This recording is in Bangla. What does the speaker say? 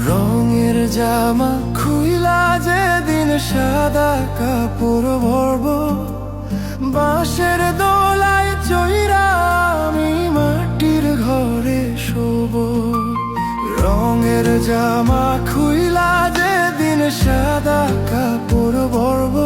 রঙের জামা খুইলা যেদিন সাদা কাপড় ভরব, বাঁশের দোলায় চইরা আমি মাটির ঘরে শোব। রঙের জামা খুইলা যেদিন সাদা কাপড় ভরব,